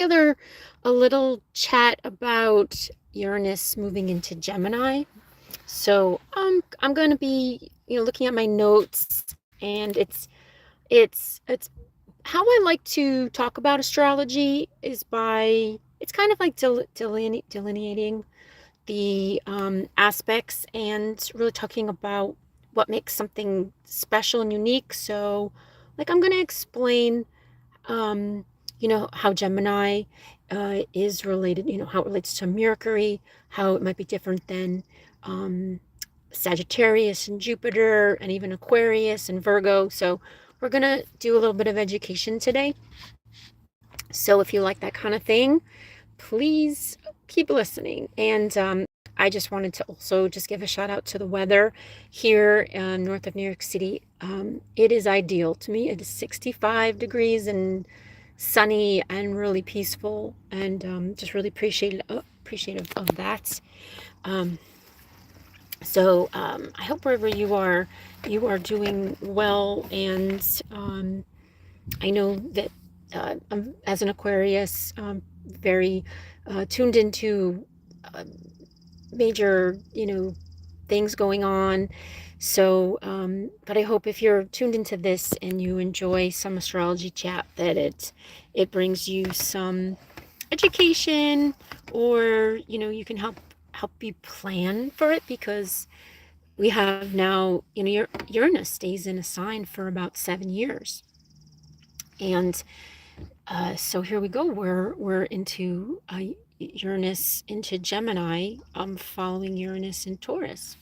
together a little chat about Uranus moving into Gemini. So I'm going to be, looking at my notes, and it's how I like to talk about astrology is by it's kind of like delineating the aspects and really talking about what makes something special and unique. So, like, I'm going to explain um, how Gemini is related, how it relates to Mercury, how it might be different than um, Sagittarius and Jupiter, and even Aquarius and Virgo. So we're going to do a little bit of education today. So if you like that kind of thing, please keep listening. And I just wanted to also just give a shout out to the weather here north of New York City. It is ideal to me. It is 65 degrees and sunny and really peaceful, and just really appreciative of that. Um, I hope wherever you are doing well. And I know that as an Aquarius, very tuned into uh, major, things going on. So, but I hope if you're tuned into this and you enjoy some astrology chat, that it brings you some education, or you can help you plan for it, because we have now, your Uranus stays in a sign for about 7 years. And so here we go. We're into Uranus into Gemini, following Uranus in Taurus.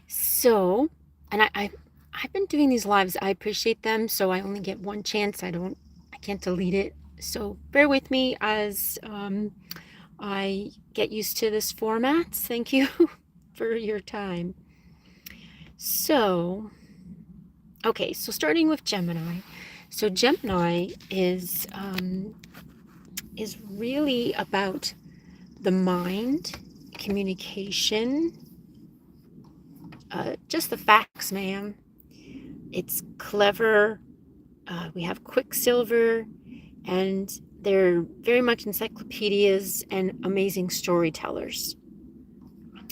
So, and I've been doing these lives. I appreciate them. So I only get one chance. I can't delete it. So bear with me as I get used to this format. Thank you for your time. So, okay, so starting with Gemini. So Gemini is really about the mind, communication, just the facts, ma'am. It's clever. We have Quicksilver, and they're very much encyclopedias and amazing storytellers.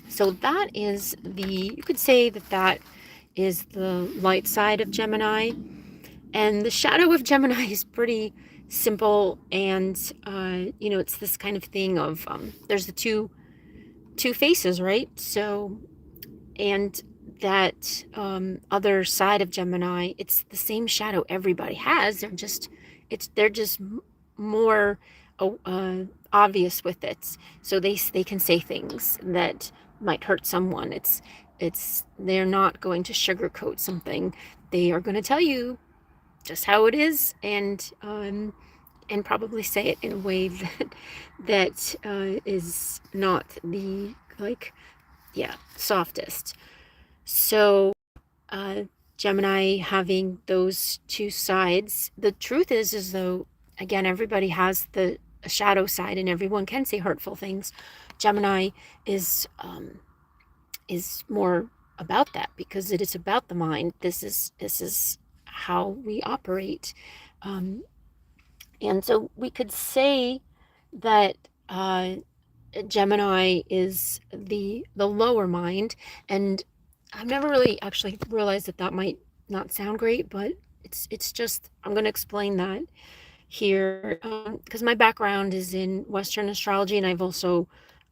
So that is you could say that is the light side of Gemini. And the shadow of Gemini is pretty simple. And, it's this kind of thing of there's the two faces, right? So, and that other side of Gemini, it's the same shadow everybody has. They're just more obvious with it. So they can say things that might hurt someone. They're not going to sugarcoat something. They are going to tell you just how it is, and probably say it in a way that is not the softest. So Gemini having those two sides, the truth is though, again, everybody has a shadow side, and everyone can say hurtful things. Gemini is more about that, because it is about the mind. This is how we operate. And so we could say that Gemini is the lower mind. And I've never really actually realized that might not sound great, but it's just, I'm going to explain that here, because my background is in Western astrology, and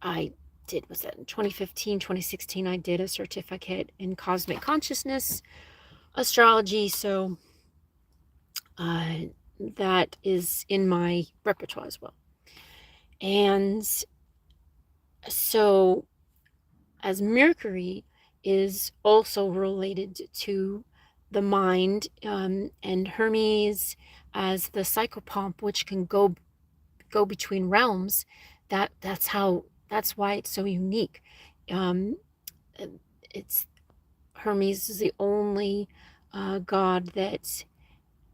I did, was that in 2015, 2016, I did a certificate in cosmic consciousness astrology. So that is in my repertoire as well. And so, as Mercury is also related to the mind, and Hermes as the psychopomp, which can go between realms, that's why it's so unique. It's Hermes is the only god that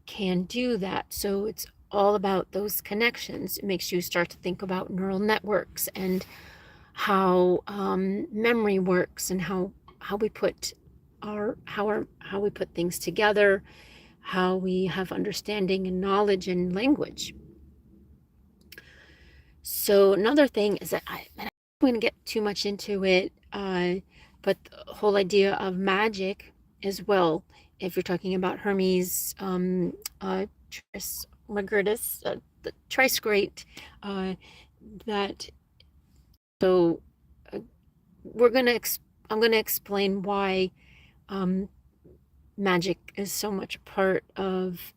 can do that. So it's all about those connections. It makes you start to think about neural networks, and how memory works, and how we put how we put things together, how we have understanding and knowledge and language. So another thing is that I'm not going to get too much into it, but the whole idea of magic as well. If you're talking about Hermes, Trismegistus, the Trisgrate, uh, that so uh, we're gonna I'm gonna explain why um, magic is so much a part of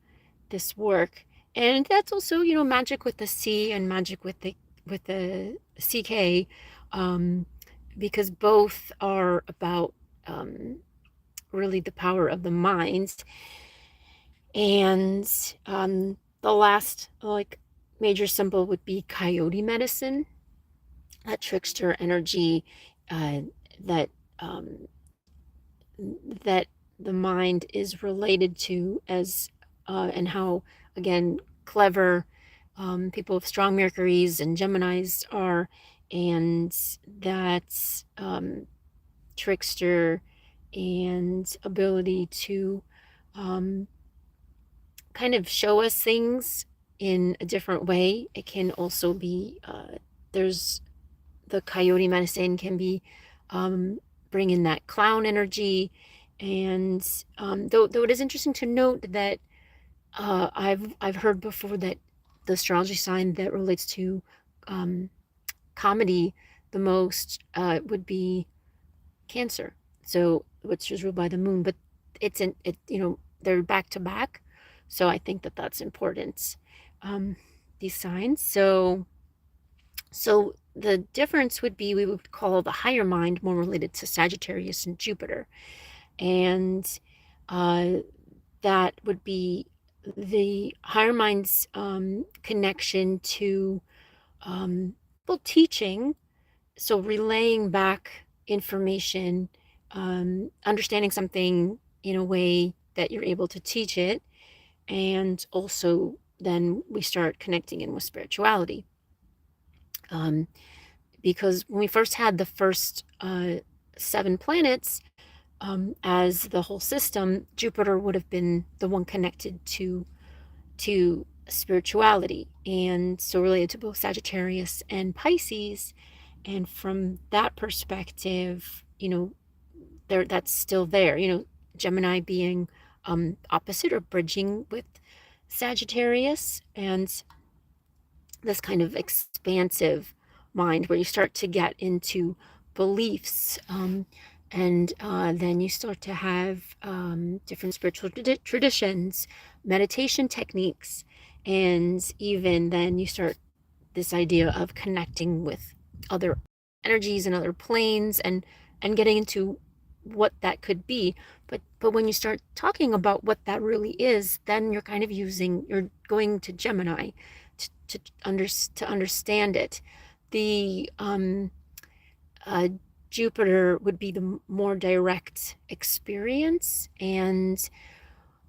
this work, and that's also magic with the C and magic with the CK, um, because both are about um, really the power of the mind. And the last like major symbol would be coyote medicine, that trickster energy, uh, that um, that the mind is related to, as and how, again, clever people with strong Mercuries and Geminis are, and that trickster and ability to um, kind of show us things in a different way. It can also be there's the coyote medicine can be bring in that clown energy. And though it is interesting to note that I've heard before that the astrology sign that relates to um, comedy the most would be Cancer. So which is ruled by the moon, but they're back to back. So I think that that's important. Um, these signs. So the difference would be we would call the higher mind more related to Sagittarius and Jupiter. And uh, that would be the higher mind's connection to well, teaching. So relaying back information, understanding something in a way that you're able to teach it. And also then we start connecting in with spirituality. Um, because when we first had the first 7 planets as the whole system, Jupiter would have been the one connected to spirituality, and so related to both Sagittarius and Pisces. And from that perspective, there that's still there. Gemini being opposite or bridging with Sagittarius, and this kind of expansive mind where you start to get into beliefs, and then you start to have different spiritual traditions, meditation techniques, and even then you start this idea of connecting with other energies and other planes, and getting into what that could be. But when you start talking about what that really is, then you're going to Gemini to understand it. The uh, Jupiter would be the more direct experience, and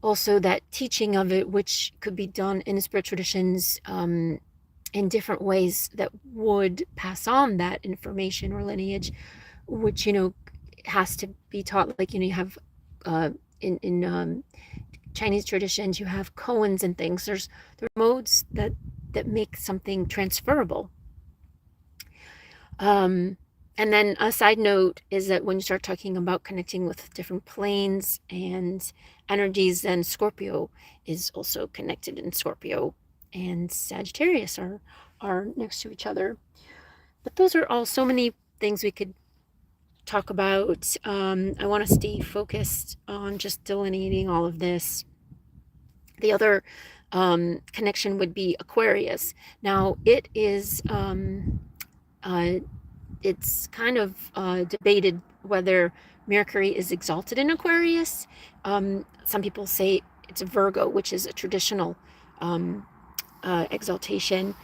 also that teaching of it, which could be done in the spiritual traditions in different ways that would pass on that information or lineage, which has to be taught. Like you have in Chinese traditions, you have koans and things. There are modes that make something transferable. Um, and then a side note is that when you start talking about connecting with different planes and energies, then Scorpio is also connected in Scorpio, and Sagittarius are next to each other. But those are all so many things we could talk about. I want to stay focused on just delineating all of this. The other connection would be Aquarius. Now, it's kind of debated whether Mercury is exalted in Aquarius. Some people say it's a Virgo, which is a traditional um, exaltation.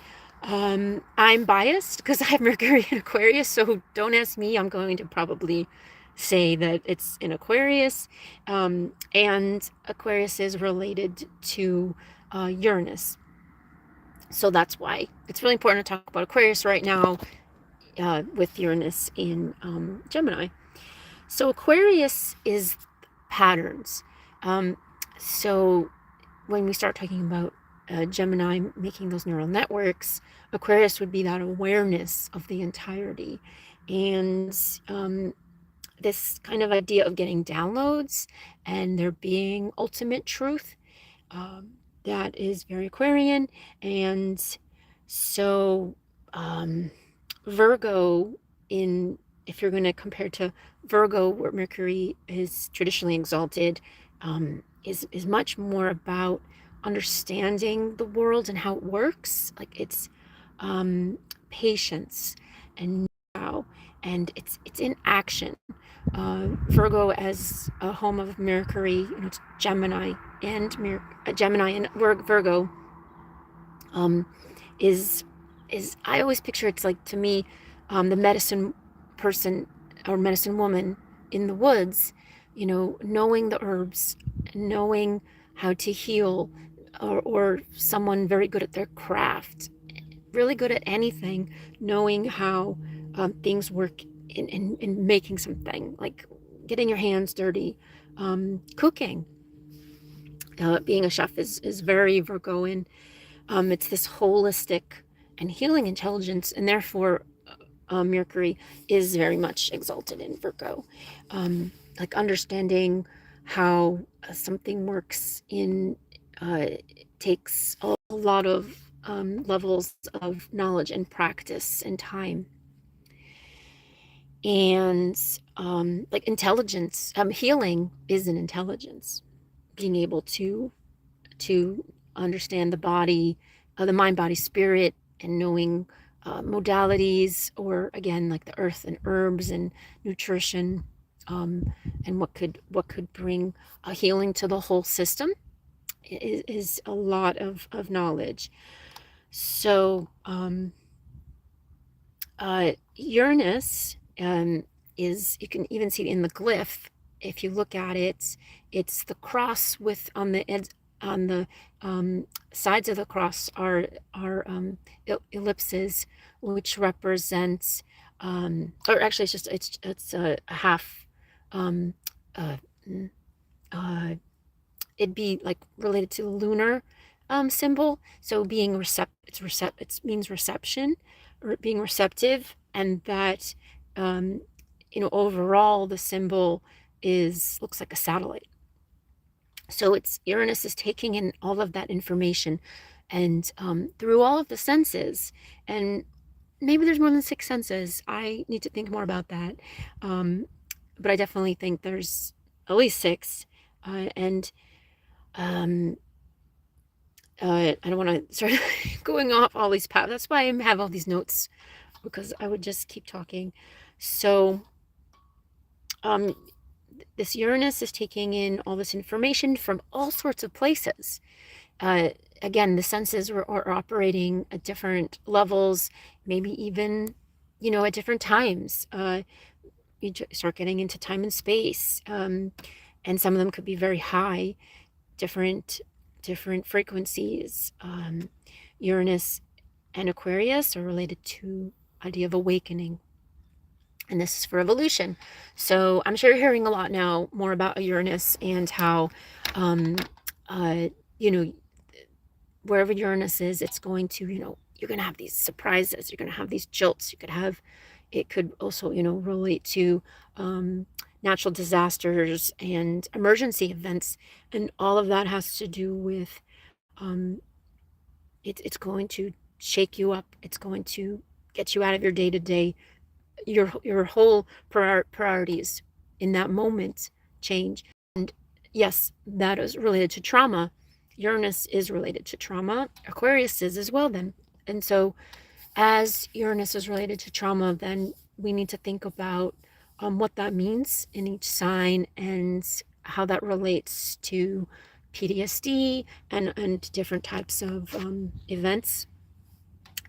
I'm biased because I have Mercury in Aquarius, so don't ask me. I'm going to probably say that it's in Aquarius. And Aquarius is related to Uranus. So that's why it's really important to talk about Aquarius right now with Uranus in Gemini. So Aquarius is patterns. So when we start talking about Gemini making those neural networks. Aquarius would be that awareness of the entirety. And this kind of idea of getting downloads and there being ultimate truth, that is very Aquarian. And so Virgo, in if you're going to compare to Virgo, where Mercury is traditionally exalted, is much more about understanding the world and how it works. Like it's patience and now, and it's in action. Virgo as a home of Mercury, it's Gemini and Gemini and Virgo, um, is I always picture it's like to me, the medicine person or medicine woman in the woods, knowing the herbs, knowing how to heal, or someone very good at their craft, really good at anything, knowing how things work in making something, like getting your hands dirty, cooking. Being a chef is very Virgoan. It's this holistic and healing intelligence, and therefore Mercury is very much exalted in Virgo. Like understanding how something works takes a lot of levels of knowledge and practice and time. And like intelligence, healing is an intelligence. Being able to understand the body, the mind, body, spirit, and knowing modalities, or again, like the earth and herbs and nutrition, and what could bring a healing to the whole system is a lot of knowledge. So Uranus is, you can even see it in the glyph. If you look at it, it's the cross with on the sides of the cross are ellipses, which represents, or actually it's a half. Um, uh, it'd be like related to the lunar symbol. So being it means reception, or being receptive, and that overall the symbol looks like a satellite. So it's Uranus is taking in all of that information, and through all of the senses, and maybe there's more than 6 senses. I need to think more about that, but I definitely think there's at least 6, and I don't want to start going off all these paths. That's why I have all these notes, because I would just keep talking. So this Uranus is taking in all this information from all sorts of places. Again, the senses are operating at different levels, maybe even, at different times. You start getting into time and space, and some of them could be very high, different frequencies. Uranus and Aquarius are related to idea of awakening, and this is for evolution. So I'm sure you're hearing a lot now more about Uranus and how, wherever Uranus is, it's going to, you're going to have these surprises. You're going to have these jolts. It could also, relate to natural disasters and emergency events. And all of that has to do with, it's going to shake you up. It's going to get you out of your day-to-day. Your whole priorities in that moment change. And yes, that is related to trauma. Uranus is related to trauma. Aquarius is as well then. And so as Uranus is related to trauma, then we need to think about what that means in each sign, and how that relates to PTSD and different types of events.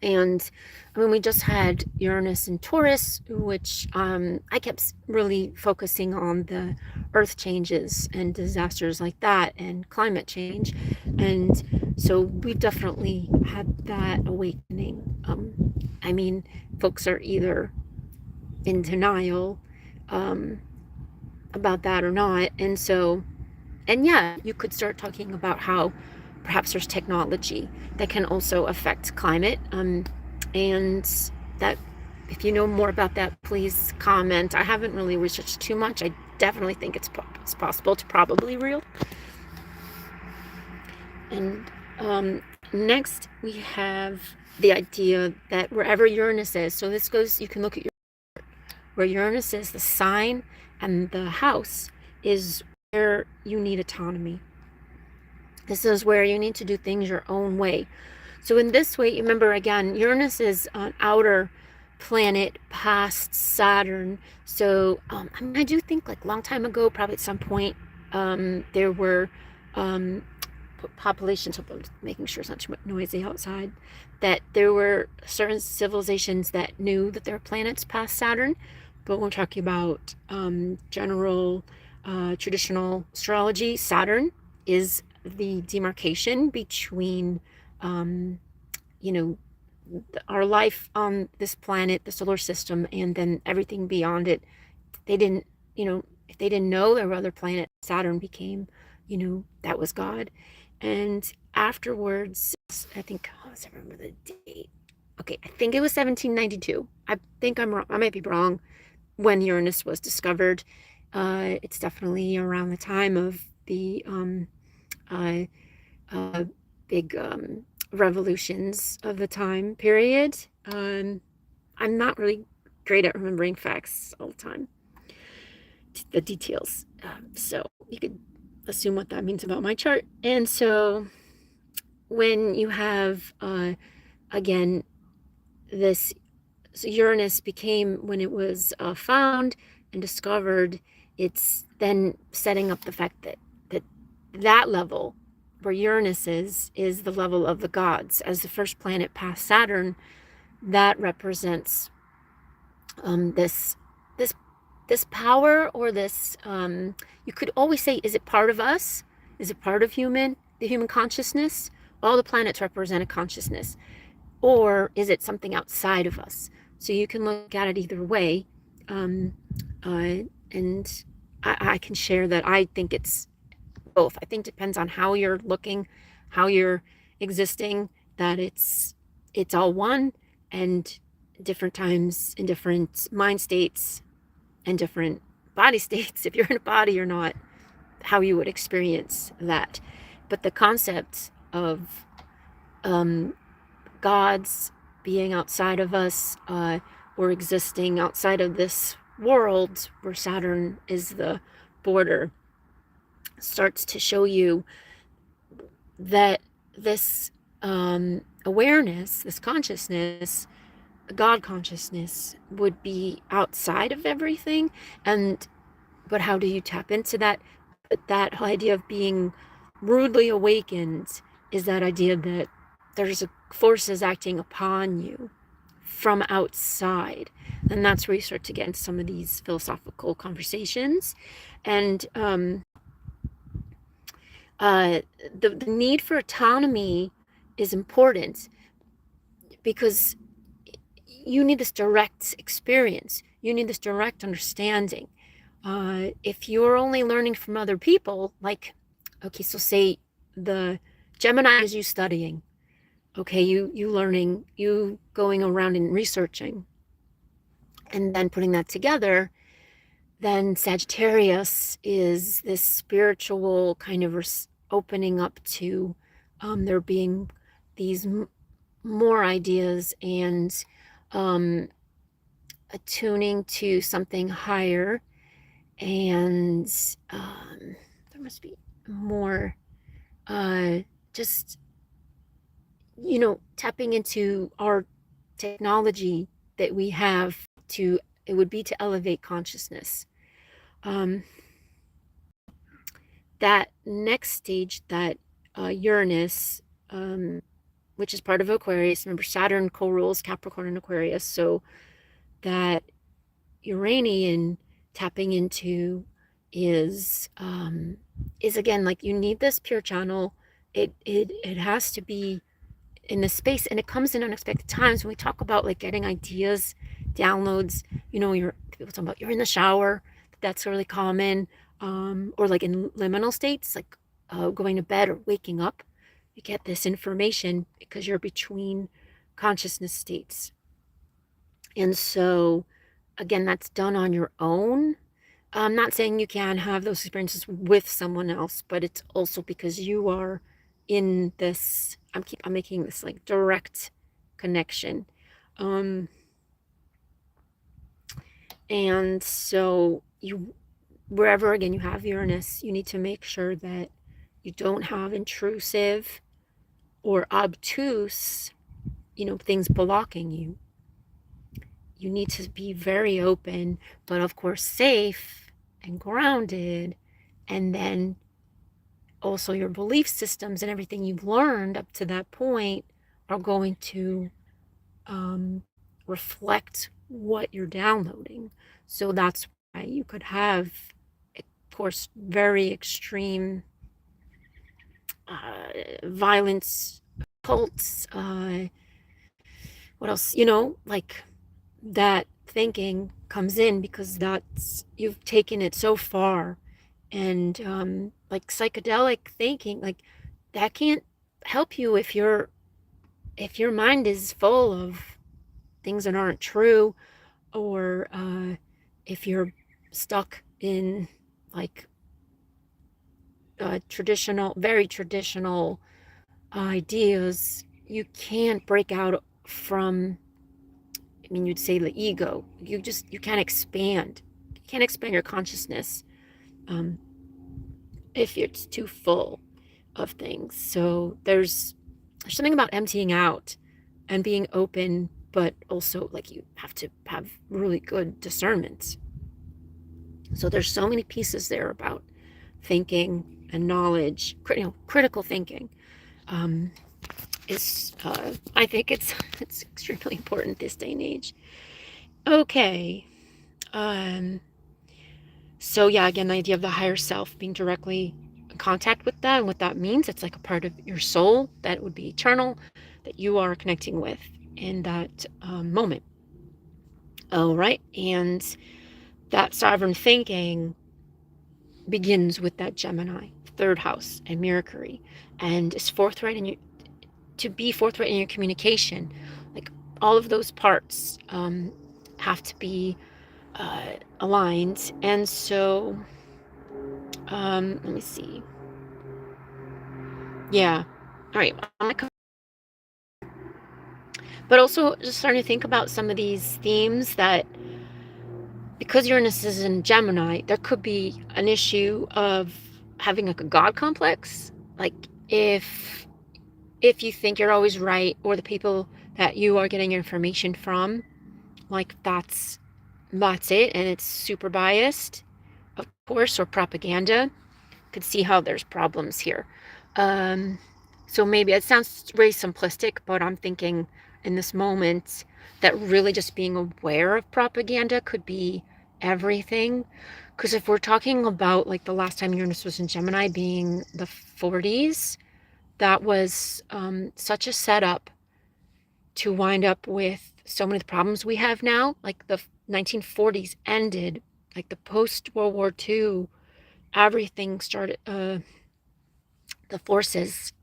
And I mean, we just had Uranus in Taurus, which I kept really focusing on the earth changes and disasters like that, and climate change. And so we've definitely had that awakening. I mean, folks are either in denial about that or not. And so, and yeah, you could start talking about how perhaps there's technology that can also affect climate. And that, if you know more about that, please comment. I haven't really researched too much. I definitely think it's possible to probably real. And next we have the idea that wherever Uranus is, so this goes, you can look at where Uranus is, the sign and the house is where you need autonomy. This is where you need to do things your own way. So in this way, remember again, Uranus is an outer planet past Saturn. So I do think like a long time ago, probably at some point, there were populations, hope I'm making sure it's not too noisy outside, that there were certain civilizations that knew that there were planets past Saturn. But when we're talking about general traditional astrology, Saturn is the demarcation between our life on this planet, the solar system, and then everything beyond it. They didn't, if they didn't know there were other planets, Saturn became, that was God. And afterwards, I think, I remember the date. Okay, I think it was 1792. I think I'm wrong. I might be wrong when Uranus was discovered. It's definitely around the time of the big revolutions of the time period. I'm not really great at remembering facts all the time, the details. So you could assume what that means about my chart. And so when you have, again, this, so Uranus became, when it was found and discovered, it's then setting up the fact that that level where Uranus is the level of the gods. As the first planet past Saturn, that represents this power, or this, you could always say, is it part of us? Is it part of the human consciousness? All the planets represent a consciousness. Or is it something outside of us? So you can look at it either way. And I can share that I think it's both. I think it depends on how you're looking, how you're existing, that it's all one, and different times in different mind states and different body states, if you're in a body or not, how you would experience that. But the concept of gods being outside of us, or existing outside of this world where Saturn is the border, starts to show you that this awareness, this consciousness, God consciousness, would be outside of everything. But how do you tap into that? But that idea of being rudely awakened is that idea that there's forces acting upon you from outside. And that's where you start to get into some of these philosophical conversations. And the need for autonomy is important, because you need this direct experience. You need this direct understanding. If you're only learning from other people, like, okay, so say the Gemini is you studying. Okay, you learning, you going around and researching, and then putting that together. Then Sagittarius is this spiritual kind of opening up to there being these more ideas, and attuning to something higher, and there must be more just tapping into our technology that we have to, it would be to elevate consciousness. That next stage, that Uranus, which is part of Aquarius, remember Saturn co-rules Capricorn and Aquarius, so that Uranian tapping into is again, like, you need this pure channel. It has to be in this space, and it comes in unexpected times. When we talk about like getting ideas, downloads, people talk about you're in the shower, that's really common, or like in liminal states, like going to bed or waking up. get this information because you're between consciousness states. And so, again, that's done on your own. I'm not saying you can have those experiences with someone else, but it's also because you are in this. I'm making this like direct connection. Um, and so you, wherever again you have Uranus, you need to make sure that you don't have intrusive or obtuse, things blocking you. You need to be very open, but of course safe and grounded. And then also your belief systems and everything you've learned up to that point are going to reflect what you're downloading. So that's why you could have, of course, very extreme violence, cults, what else, like that thinking comes in because that's, you've taken it so far. And like psychedelic thinking, like that can't help you if your mind is full of things that aren't true, or if you're stuck in like very traditional ideas. You can't break out from, I mean, you'd say the ego. You can't expand. You can't expand your consciousness um, if it's too full of things. So there's something about emptying out and being open, but also like you have to have really good discernment. So there's so many pieces there about thinking and knowledge, critical thinking. Is I think it's extremely important this day and age. Okay. Um, so yeah, again, the idea of the higher self, being directly in contact with that, and what that means, it's like a part of your soul that would be eternal, that you are connecting with in that moment. All right. And that sovereign thinking begins with that Gemini, third house, and Mercury, and is forthright in your, to be forthright in your communication. Like all of those parts have to be aligned. And so, let me see. Yeah. All right. But also just starting to think about some of these themes that, because Uranus is in Gemini, there could be an issue of having like a God complex. Like if you think you're always right, or the people that you are getting your information from, like that's it, and it's super biased, of course, or propaganda. Could see how there's problems here. Um, so maybe it sounds very simplistic, but I'm thinking in this moment that really just being aware of propaganda could be everything. Because if we're talking about like the last time Uranus was in Gemini being the 40s, that was such a setup to wind up with so many of the problems we have now. Like the 1940s ended, like the post World War II, everything started. The forces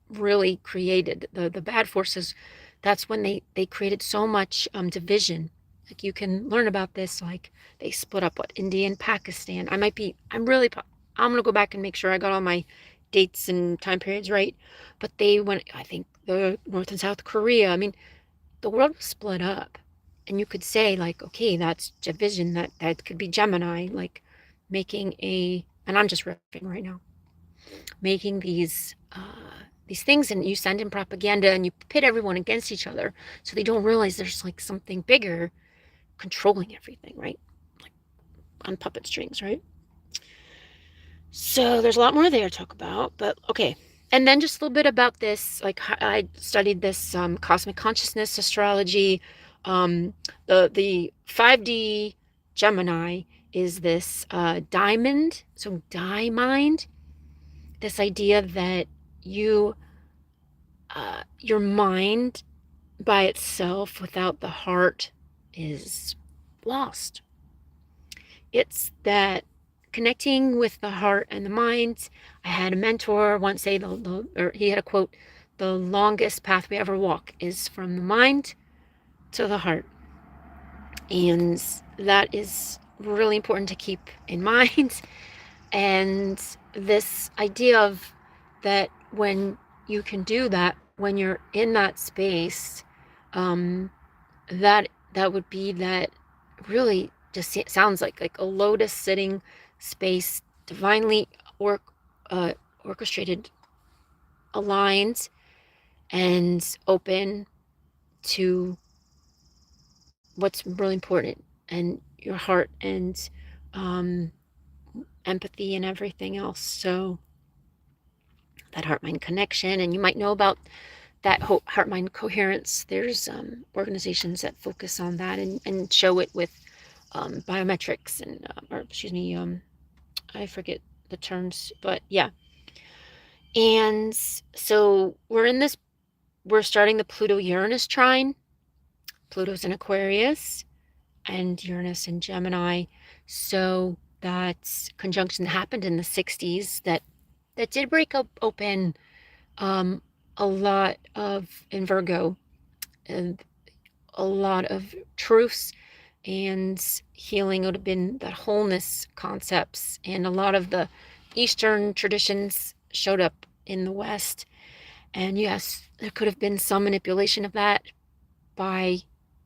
really created the bad forces. That's when they created so much division. Like you can learn about this. Like they split up what, India and Pakistan. I'm gonna go back and make sure I got all my dates and time periods right. But they went, I think, the North and South Korea. I mean, the world was split up, and you could say like, okay, that's division. That could be Gemini, like making a. And I'm just riffing right now, making these things, and you send in propaganda and you pit everyone against each other, so they don't realize there's like something bigger controlling everything, right? Like on puppet strings, right? So there's a lot more there to talk about, but okay. And then just a little bit about this, like I studied this cosmic consciousness astrology. The 5D Gemini is this diamond, so mind, this idea that your mind by itself without the heart is lost. It's that connecting with the heart and the mind. I had a mentor once say, or he had a quote, "The longest path we ever walk is from the mind to the heart." And that is really important to keep in mind. And this idea of that when you can do that, when you're in that space, um, that would be that really just sounds like a lotus sitting space, divinely or uh, orchestrated, aligned, and open to what's really important, and your heart, and um, empathy, and everything else. So that heart mind connection, and you might know about that heart mind coherence. There's organizations that focus on that, and show it with biometrics, and or excuse me, I forget the terms, but yeah. And so we're starting the Pluto Uranus trine. Pluto's in Aquarius and Uranus in Gemini. So that conjunction happened in the 60s that did break up open a lot of in Virgo, and a lot of truths and healing. Would have been that wholeness concepts, and a lot of the Eastern traditions showed up in the West. And yes, there could have been some manipulation of that by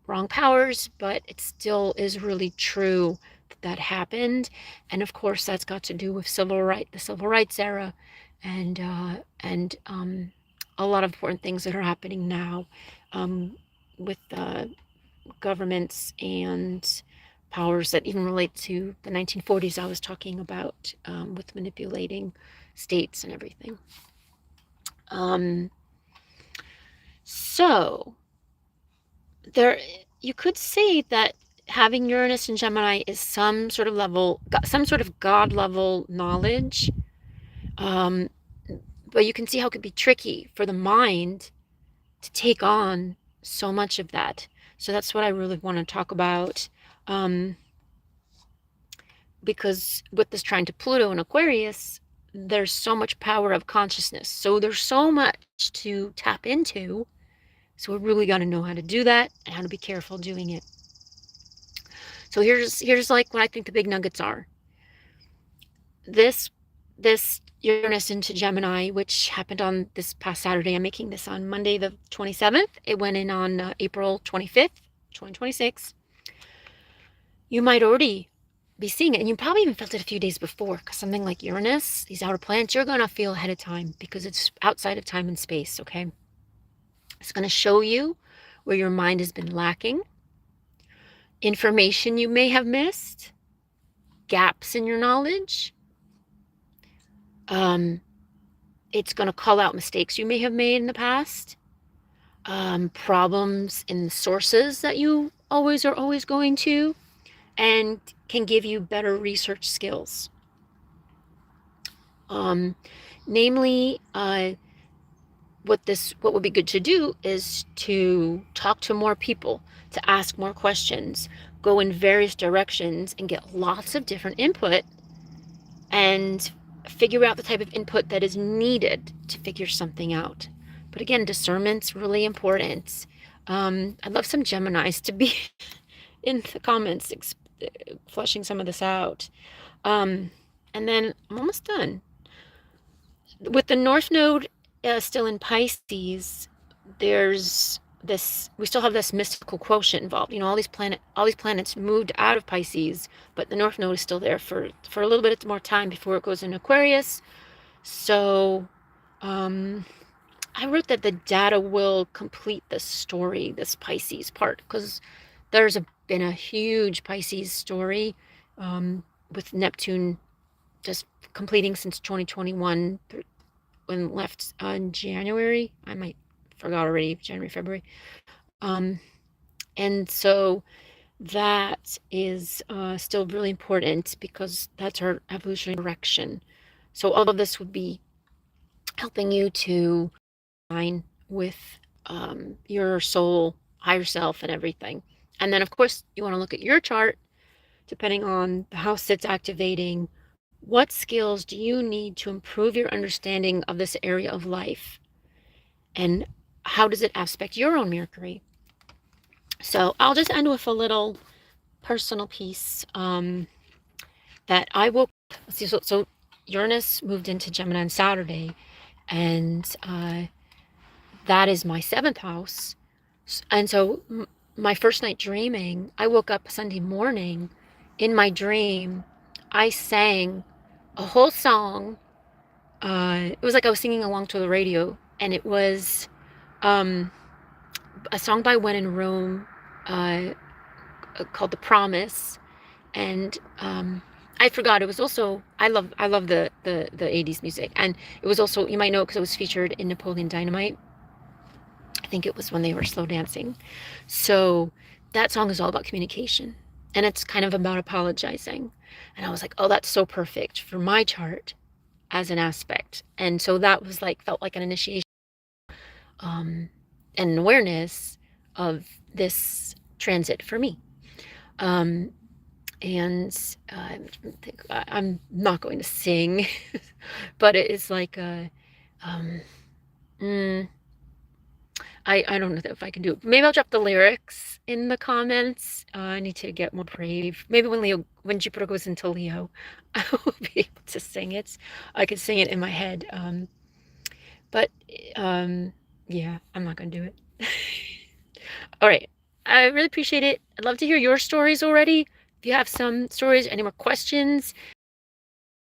wrong powers, but it still is really true that that happened. And of course, that's got to do with the civil rights era, and a lot of important things that are happening now, with governments and powers that even relate to the 1940s I was talking about, with manipulating states and everything. So there, you could say that having Uranus and Gemini is some sort of God level knowledge. Um, but you can see how it could be tricky for the mind to take on so much of that. So that's what I really want to talk about. Because with this trine to Pluto and Aquarius, there's so much power of consciousness. So there's so much to tap into. So we really got to know how to do that and how to be careful doing it. So here's like what I think the big nuggets are. This Uranus into Gemini, which happened on this past Saturday. I'm making this on Monday the 27th. It went in on April 25th, 2026. You might already be seeing it, and you probably even felt it a few days before, because something like Uranus, these outer planets, you're going to feel ahead of time because it's outside of time and space, okay? It's going to show you where your mind has been lacking, information you may have missed, gaps in your knowledge. It's going to call out mistakes you may have made in the past, problems in the sources that you are always going to, and can give you better research skills. Namely, what would be good to do is to talk to more people, to ask more questions, go in various directions, and get lots of different input, and figure out the type of input that is needed to figure something out. But again, discernment's really important. I'd love some Geminis to be in the comments fleshing some of this out. And then I'm almost done. With the North Node still in Pisces, there's this, we still have this mystical quotient involved. You know, all these planets moved out of Pisces, but the North Node is still there for a little bit more time before it goes in Aquarius. So I wrote that the data will complete the story, this Pisces part, because there's been a huge Pisces story, with Neptune just completing since 2021, when left in January. I might forgot already, January, February. And so that is still really important, because that's our evolutionary direction. So all of this would be helping you to align with your soul, higher self, and everything. And then, of course, you want to look at your chart, depending on the house it's activating, What skills do you need to improve your understanding of this area of life? And how does it aspect your own Mercury? So I'll just end with a little personal piece that I woke. So Uranus moved into Gemini on Saturday, and that is my 7th house. And so my first night dreaming, I woke up Sunday morning. In my dream, I sang a whole song. It was like I was singing along to the radio, and it was um, a song by When in Rome, uh, called "The Promise," and I forgot. It was also I love the 80s music, and it was also, you might know, because it was featured in Napoleon Dynamite. I think it was when they were slow dancing. So that song is all about communication, and it's kind of about apologizing. And I was like, oh, that's so perfect for my chart as an aspect. And so that was like, felt like an initiation, and an awareness of this transit for me. Um, and I'm not going to sing, but it is like a, um, mm, I don't know if I can do it. Maybe I'll drop the lyrics in the comments. I need to get more brave. Maybe when Jupiter goes into Leo, I will be able to sing it. I could sing it in my head. But yeah, I'm not gonna do it. All right. I really appreciate it. I'd love to hear your stories already. If you have some stories, any more questions,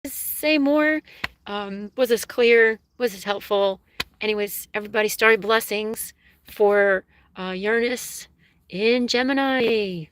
say more. Was this clear? Was this helpful? Anyways, everybody, starry blessings for Uranus in Gemini.